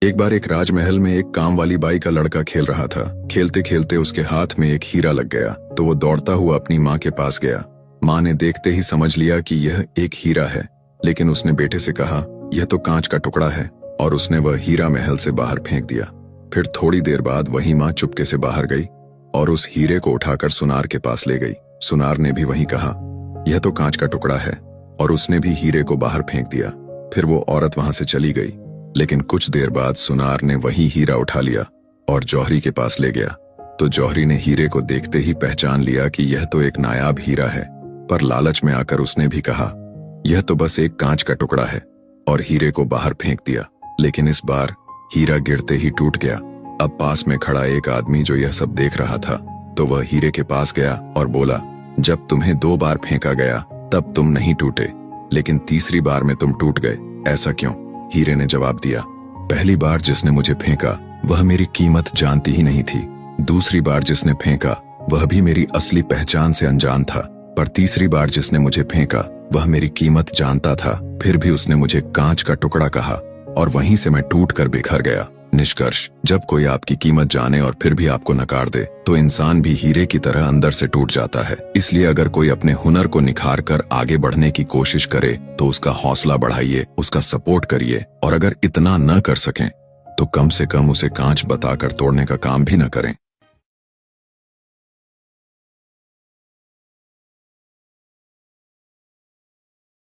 एक बार एक राजमहल में एक काम वाली बाई का लड़का खेल रहा था। खेलते खेलते उसके हाथ में एक हीरा लग गया तो वो दौड़ता हुआ अपनी माँ के पास गया। माँ ने देखते ही समझ लिया कि यह एक हीरा है, लेकिन उसने बेटे से कहा, यह तो कांच का टुकड़ा है, और उसने वह हीरा महल से बाहर फेंक दिया। फिर थोड़ी देर बाद वही माँ चुपके से बाहर गई और उस हीरे को उठाकर सुनार के पास ले गई। सुनार ने भी वही कहा, यह तो कांच का टुकड़ा है, और उसने भी हीरे को बाहर फेंक दिया। फिर वो औरत वहां से चली गई, लेकिन कुछ देर बाद सुनार ने वही हीरा उठा लिया और जौहरी के पास ले गया। तो जौहरी ने हीरे को देखते ही पहचान लिया कि यह तो एक नायाब हीरा है, पर लालच में आकर उसने भी कहा, यह तो बस एक कांच का टुकड़ा है, और हीरे को बाहर फेंक दिया। लेकिन इस बार हीरा गिरते ही टूट गया। अब पास में खड़ा एक आदमी जो यह सब देख रहा था, तो वह हीरे के पास गया और बोला, जब तुम्हें 2 बार फेंका गया तब तुम नहीं टूटे, लेकिन तीसरी बार में तुम टूट गए, ऐसा क्यों? हीरे ने जवाब दिया, पहली बार जिसने मुझे फेंका वह मेरी कीमत जानती ही नहीं थी। दूसरी बार जिसने फेंका वह भी मेरी असली पहचान से अनजान था, पर तीसरी बार जिसने मुझे फेंका वह मेरी कीमत जानता था, फिर भी उसने मुझे कांच का टुकड़ा कहा और वहीं से मैं टूट कर बिखर गया। निष्कर्ष, जब कोई आपकी कीमत जाने और फिर भी आपको नकार दे तो इंसान भी हीरे की तरह अंदर से टूट जाता है। इसलिए अगर कोई अपने हुनर को निखार कर आगे बढ़ने की कोशिश करे तो उसका हौसला बढ़ाइए, उसका सपोर्ट करिए, और अगर इतना न कर सकें तो कम से कम उसे कांच बताकर तोड़ने का काम भी न करें।